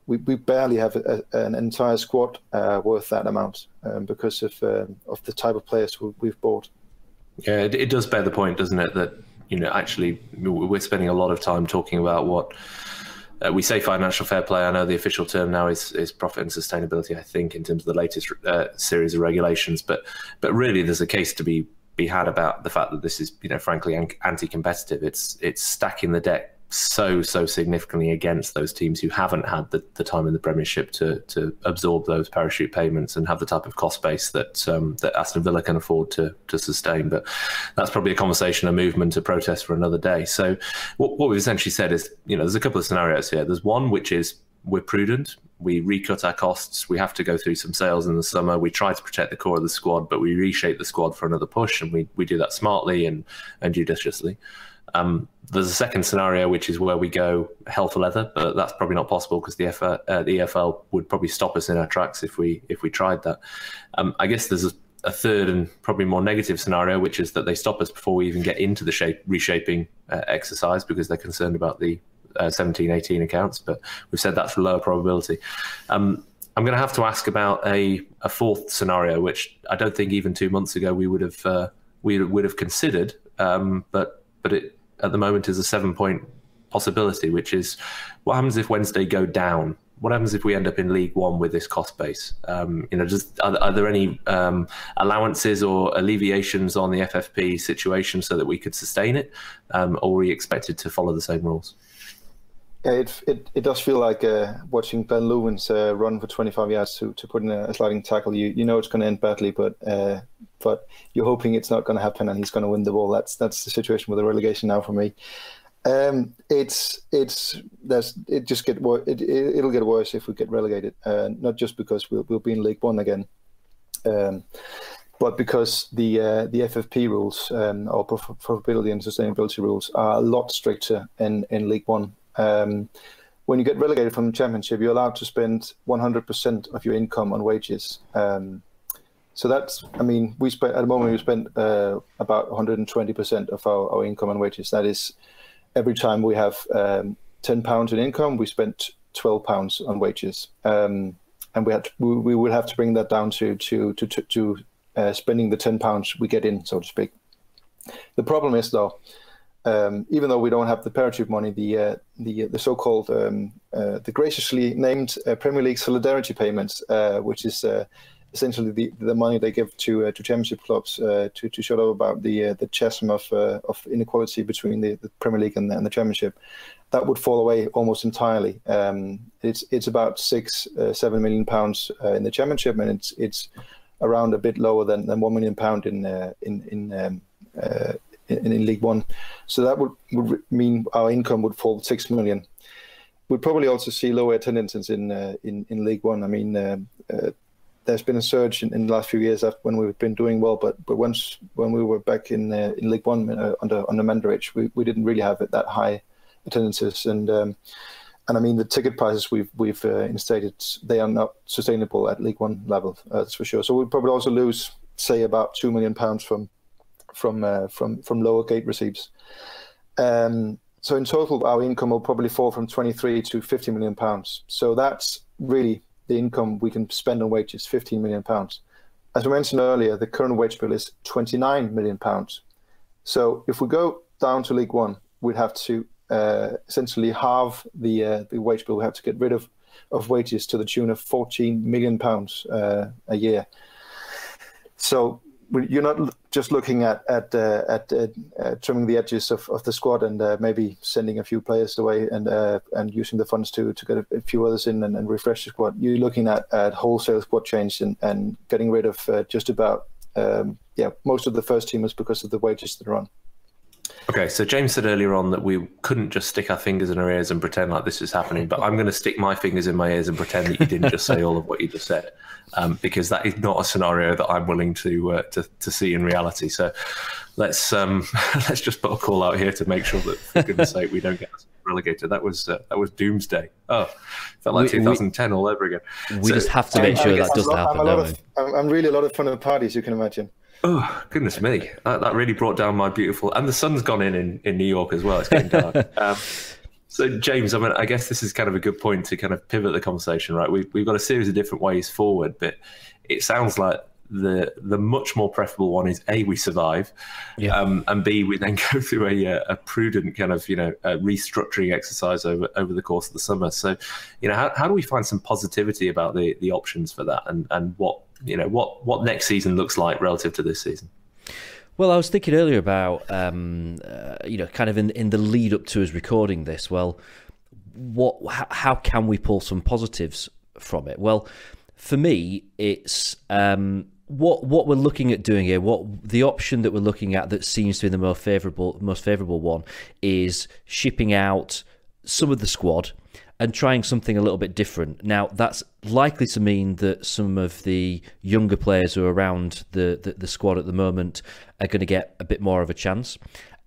barely have an entire squad worth that amount because of the type of players we've bought. Yeah, it does bear the point, doesn't it, that actually we're spending a lot of time talking about what. We say financial fair play. I know the official term now is profit and sustainability, I think, in terms of the latest series of regulations. But really, there's a case to be had about the fact that this is, frankly, anti-competitive. It's stacking the deck so significantly against those teams who haven't had the time in the Premiership to absorb those parachute payments and have the type of cost base that Aston Villa can afford to sustain. But that's probably a conversation, a movement, a protest for another day. So what we've essentially said is, there's a couple of scenarios here. There's one which is we're prudent. We recut our costs. We have to go through some sales in the summer. We try to protect the core of the squad, but we reshape the squad for another push, and we do that smartly and judiciously. There's a second scenario, which is where we go hell for leather, but that's probably not possible because the EFL would probably stop us in our tracks if we tried that. I guess there's a third and probably more negative scenario, which is that they stop us before we even get into the reshaping exercise because they're concerned about the 17-18 accounts, but we've said that's a lower probability. I'm going to have to ask about a fourth scenario, which I don't think even 2 months ago we would have considered, but it at the moment is a 7-point possibility, which is what happens if Wednesday go down? What happens if we end up in League One with this cost base? Are there any allowances or alleviations on the FFP situation so that we could sustain it, or are we expected to follow the same rules? Yeah, it does feel like watching Ben Lewin's run for 25 yards to put in a sliding tackle. You know it's going to end badly, but you're hoping it's not going to happen and he's going to win the ball. That's the situation with the relegation now for me. It'll get worse if we get relegated. Not just because we'll be in League One again, but because the FFP rules or profitability and sustainability rules are a lot stricter in League One. When you get relegated from the Championship, you're allowed to spend 100% of your income on wages. So that's, I mean, we spend at the moment we spend about 120% of our income on wages. That is, every time we have £10 in income, we spend £12 on wages, and we would have to bring that down to spending the £10 we get in, so to speak. The problem is though, even though we don't have the parachute money, the so-called the graciously named Premier League solidarity payments, which is essentially the money they give to championship clubs to show about the chasm of inequality between the Premier League and the Championship, that would fall away almost entirely. It's about £6-7 million in the Championship, and it's around a bit lower than £1 million in League One. So that would mean our income would fall 6 million. We'd probably also see lower attendances in League One. I mean, there's been a surge in the last few years when we've been doing well, but when we were back in League One under Mandarich, we didn't really have that high attendances, and I mean the ticket prices we've instated, they are not sustainable at League One level, that's for sure. So we'd probably also lose, say, about £2 million from lower gate receipts. So in total, our income will probably fall from 23 to £50 million. So that's really the income we can spend on wages, £15 million. As we mentioned earlier, the current wage bill is £29 million. So if we go down to League One, we'd have to essentially halve the wage bill. We have to get rid of wages to the tune of £14 million a year. So you're not just looking at trimming the edges of the squad and maybe sending a few players away and using the funds to get a few others in and refresh the squad. You're looking at wholesale squad change and getting rid of just about most of the first teamers because of the wages that are on. Okay, so James said earlier on that we couldn't just stick our fingers in our ears and pretend like this is happening, but I'm going to stick my fingers in my ears and pretend that you didn't just say all of what you just said, because that is not a scenario that I'm willing to see in reality. So let's just put a call out here to make sure that, for goodness sake, we don't get relegated. That was doomsday. Oh, felt like 2010 all over again. We just have to make sure that doesn't happen. I'm really a lot of fun at parties, you can imagine. Oh, goodness me. That really brought down my beautiful... And the sun's gone in New York as well. It's getting dark. So, James, I mean, I guess this is kind of a good point to kind of pivot the conversation, right? We've got a series of different ways forward, but it sounds like the much more preferable one is A, we survive, and B, we then go through a prudent kind of, restructuring exercise over the course of the summer. So, how do we find some positivity about the options for that and what next season looks like relative to this season? Well, I was thinking earlier about, kind of in the lead up to us recording this. Well, how can we pull some positives from it? Well, for me, it's what we're looking at doing here. What the option that we're looking at that seems to be the most favourable one is shipping out some of the squad and trying something a little bit different. Now, that's likely to mean that some of the younger players who are around the squad at the moment are going to get a bit more of a chance.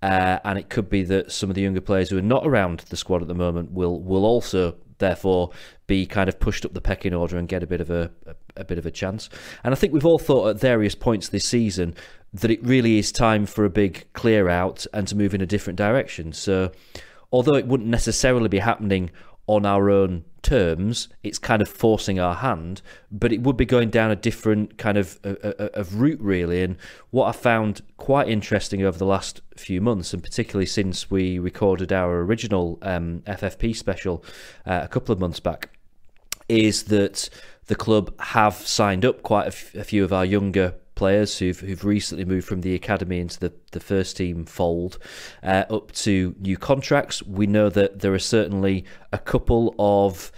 And it could be that some of the younger players who are not around the squad at the moment will also, therefore, be kind of pushed up the pecking order and get a bit of a chance. And I think we've all thought at various points this season that it really is time for a big clear out and to move in a different direction. So, although it wouldn't necessarily be happening on our own terms, it's kind of forcing our hand, but it would be going down a different kind of route, really. And what I found quite interesting over the last few months, and particularly since we recorded our original FFP special a couple of months back, is that the club have signed up quite a few of our younger players who've recently moved from the academy into the first team fold up to new contracts. We know that there are certainly a couple of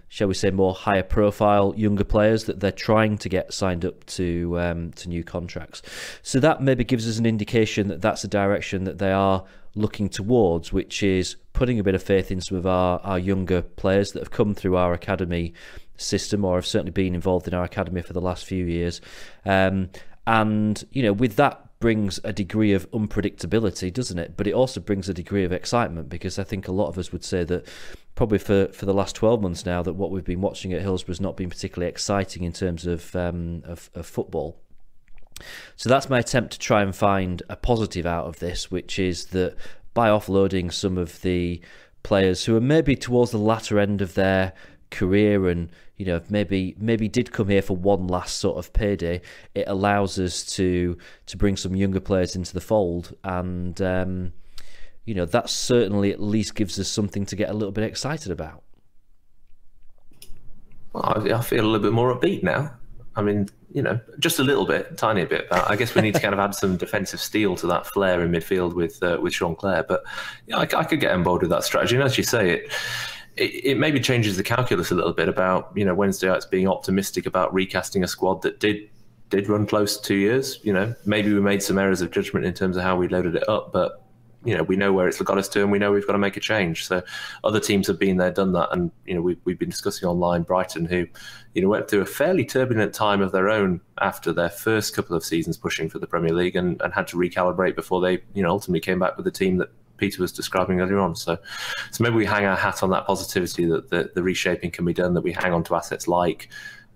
shall we say more higher profile younger players that they're trying to get signed up to new contracts. So that maybe gives us an indication that that's a direction that they are looking towards, which is putting a bit of faith in some of our younger players that have come through our academy system, or have certainly been involved in our academy for the last few years. And, you know, with that brings a degree of unpredictability, doesn't it? But it also brings a degree of excitement, because I think a lot of us would say that probably for the last 12 months now, that what we've been watching at Hillsborough has not been particularly exciting in terms of football. So that's my attempt to try and find a positive out of this, which is that by offloading some of the players who are maybe towards the latter end of their career and, you know, maybe did come here for one last sort of payday, it allows us to bring some younger players into the fold, and you know, that certainly at least gives us something to get a little bit excited about. Well, I feel a little bit more upbeat now. I mean, you know, just a little bit, tiny bit. I guess we need to kind of add some defensive steel to that flair in midfield with Sean Clare. But yeah, I could get on board with that strategy. And as you say, it maybe changes the calculus a little bit about, you know, Wednesday nights being optimistic about recasting a squad that did run close to 2 years. You know, maybe we made some errors of judgment in terms of how we loaded it up, but you know, we know where it's got us to, and we know we've got to make a change. So other teams have been there, done that, and you know, we've been discussing online Brighton, who, you know, went through a fairly turbulent time of their own after their first couple of seasons pushing for the Premier League, and had to recalibrate before they, you know, ultimately came back with the team that Peter was describing earlier on. So maybe we hang our hat on that positivity that the reshaping can be done, that we hang on to assets like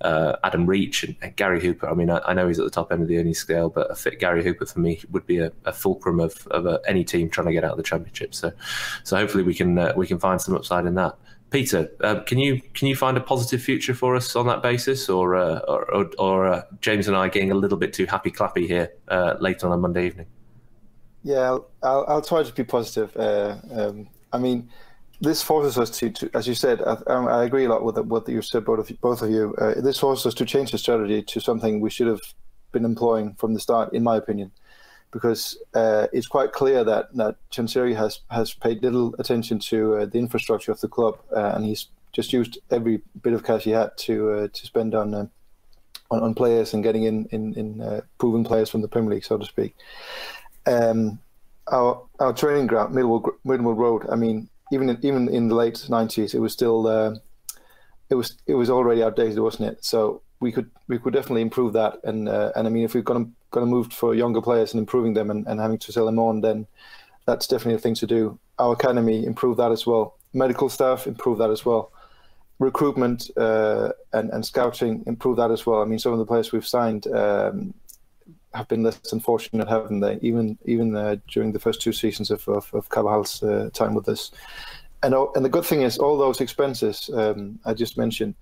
Adam Reach and Gary Hooper. I mean, I know he's at the top end of the earnings scale, but a fit Gary Hooper for me would be a fulcrum of any team trying to get out of the Championship. So hopefully we can find some upside in that. Peter, can you find a positive future for us on that basis, or James and I getting a little bit too happy clappy here late on a Monday evening? Yeah, I'll try to be positive. I mean, this forces us to, as you said, I agree a lot with what you said, both of you. This forces us to change the strategy to something we should have been employing from the start, in my opinion, because it's quite clear that Chansiri has paid little attention to the infrastructure of the club, and he's just used every bit of cash he had to spend on players and getting in proven players from the Premier League, so to speak. Our training ground, Millwall Road. I mean, even in the late 90s, it was still it was already outdated, wasn't it? So we could definitely improve that. And I mean, if we're gonna move for younger players and improving them and having to sell them on, then that's definitely a thing to do. Our academy, improve that as well. Medical staff, improve that as well. Recruitment and scouting, improve that as well. I mean, some of the players we've signed have been less than fortunate, haven't they? Even during the first two seasons of Carvalhal's time with us. And the good thing is, all those expenses I just mentioned,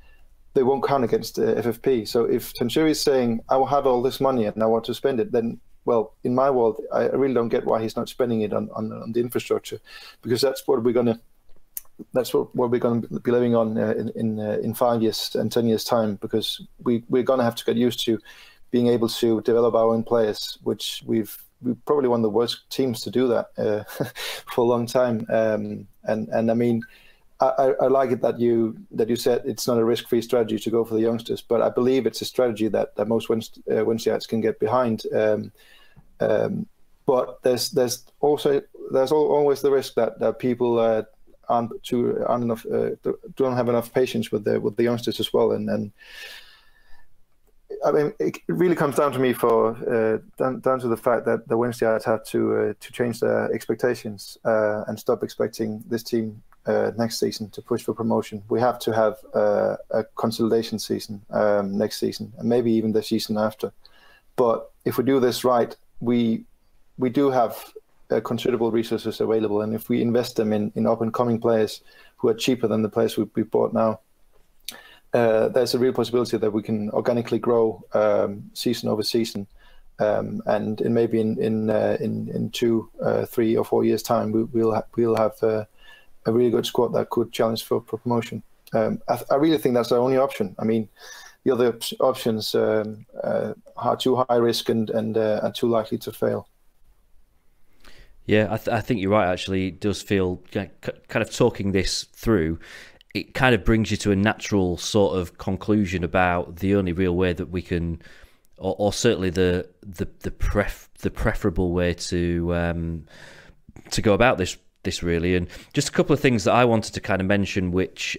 they won't count against FFP. So if Chansiri is saying, I will have all this money and I want to spend it, then, well, in my world, I really don't get why he's not spending it on the infrastructure, because that's what we're gonna be living on in 5 years and 10 years time, because we're gonna have to get used to being able to develop our own players, which we're probably one of the worst teams to do that for a long time. And I mean, I like it that you said it's not a risk-free strategy to go for the youngsters, but I believe it's a strategy that most Wednesdayites can get behind. But there's always the risk that people are aren't enough, don't have enough patience with the youngsters as well, and I mean, it really comes down to me down to the fact that the Wednesdayites have to change their expectations and stop expecting this team next season to push for promotion. We have to have a consolidation season next season, and maybe even the season after. But if we do this right, we do have considerable resources available, and if we invest them in up and coming players who are cheaper than the players we bought now, there's a real possibility that we can organically grow season over season, and maybe in 2, 3 or 4 years' time, we'll have a really good squad that could challenge for promotion. I really think that's the only option. I mean, the other options are too high risk and are too likely to fail. Yeah, I think you're right. Actually, it does feel kind of talking this through. It kind of brings you to a natural sort of conclusion about the only real way that we can, or certainly the preferable way to go about this really. And just a couple of things that I wanted to kind of mention, which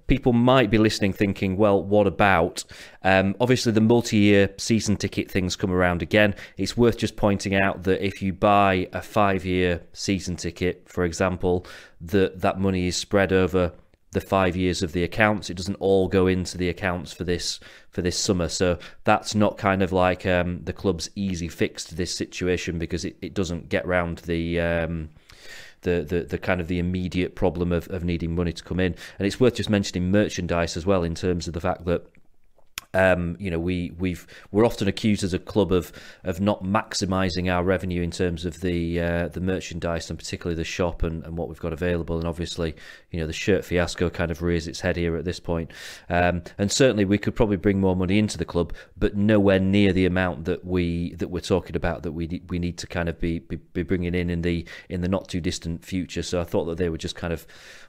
people might be listening thinking, well, what about? Obviously, the multi-year season ticket things come around again. It's worth just pointing out that if you buy a 5-year season ticket, for example, that money is spread over the 5 years of the accounts. It doesn't all go into the accounts for this summer. So that's not kind of like the club's easy fix to this situation, because it doesn't get round the kind of the immediate problem of needing money to come in. And it's worth just mentioning merchandise as well, in terms of the fact that we're often accused as a club of not maximising our revenue in terms of the merchandise, and particularly the shop and what we've got available. And obviously, the shirt fiasco kind of rears its head here at this point. And certainly we could probably bring more money into the club, but nowhere near the amount that we're talking about that we need to kind of be bringing in the not too distant future. So I thought that they were just kind of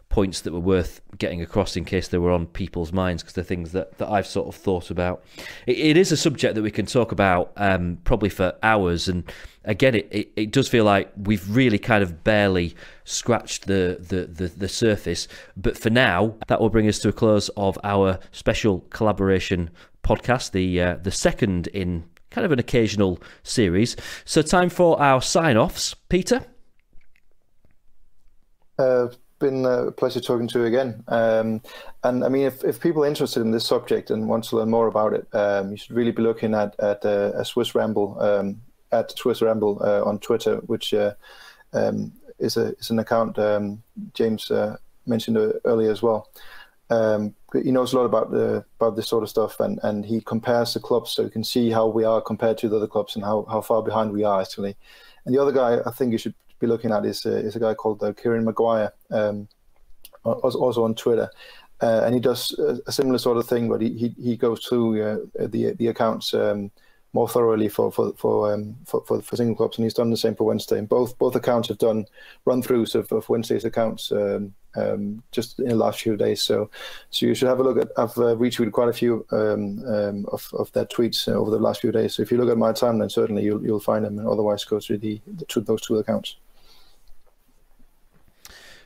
points that were worth getting across in case they were on people's minds, because they're things that I've sort of thought about. It is a subject that we can talk about probably for hours, and again, it does feel like we've really kind of barely scratched the surface. But for now, that will bring us to a close of our special collaboration podcast, the second in kind of an occasional series. So time for our sign-offs. Peter? Been a pleasure talking to you again. And I mean, if people are interested in this subject and want to learn more about it, you should really be looking at a Swiss Ramble, at Swiss Ramble on Twitter, which is an account James mentioned earlier as well. He knows a lot about this sort of stuff, and he compares the clubs, so you can see how we are compared to the other clubs and how far behind we are actually. And the other guy I think you should be looking at is a guy called Kieran Maguire, also on Twitter, and he does a similar sort of thing, but he goes through the accounts more thoroughly for single clubs, and he's done the same for Wednesday. And both accounts have done run-throughs of Wednesday's accounts just in the last few days. So you should have a look at. I've retweeted quite a few of their tweets over the last few days. So if you look at my timeline, certainly you'll find them, and otherwise go through those two accounts.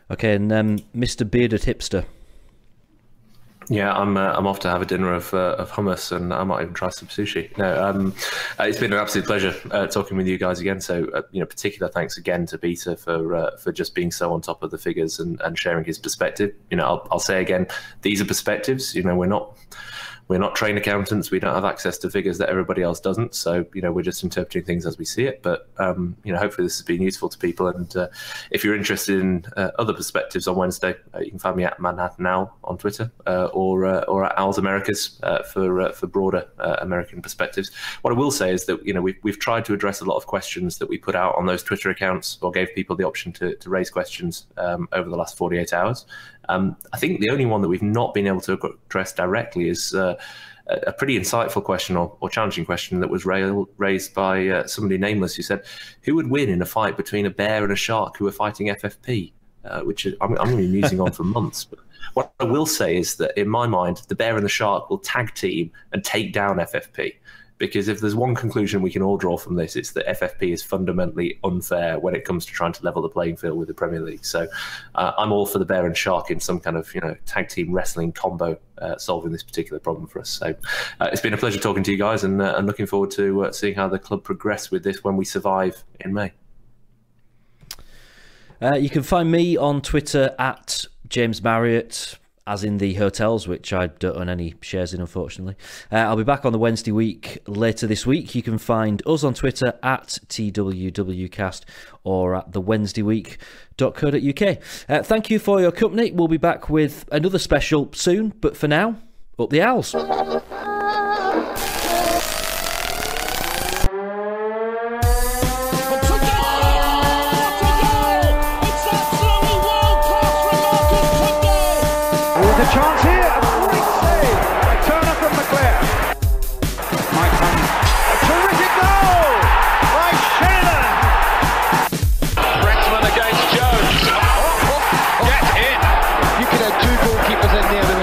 Okay, and Mr. Bearded Hipster. Yeah, I'm off to have a dinner of hummus, and I might even try some sushi. No, it's been an absolute pleasure talking with you guys again. So, particular thanks again to Peter for just being so on top of the figures and sharing his perspective. I'll say again, these are perspectives. We're not trained accountants. We don't have access to figures that everybody else doesn't. So, we're just interpreting things as we see it. But, hopefully this has been useful to people. And if you're interested in other perspectives on Wednesday, you can find me at Manhattan Owl on Twitter or at Owls Americast for broader American perspectives. What I will say is that, we've tried to address a lot of questions that we put out on those Twitter accounts, or gave people the option to raise questions over the last 48 hours. I think the only one that we've not been able to address directly is a pretty insightful question or challenging question that was raised by somebody nameless, who said, who would win in a fight between a bear and a shark who are fighting FFP? Which I'm going to be musing on for months. But what I will say is that in my mind, the bear and the shark will tag team and take down FFP. because if there's one conclusion we can all draw from this, it's that FFP is fundamentally unfair when it comes to trying to level the playing field with the Premier League. So I'm all for the bear and shark in some kind of tag team wrestling combo solving this particular problem for us. So it's been a pleasure talking to you guys, and looking forward to seeing how the club progress with this when we survive in May. You can find me on Twitter at James Marriott, as in the hotels, which I don't own any shares in, unfortunately. I'll be back on the Wednesday week later this week. You can find us on Twitter at TWWcast or at thewednesdayweek.co.uk. Thank you for your company. We'll be back with another special soon, but for now, up the Owls. Chance here.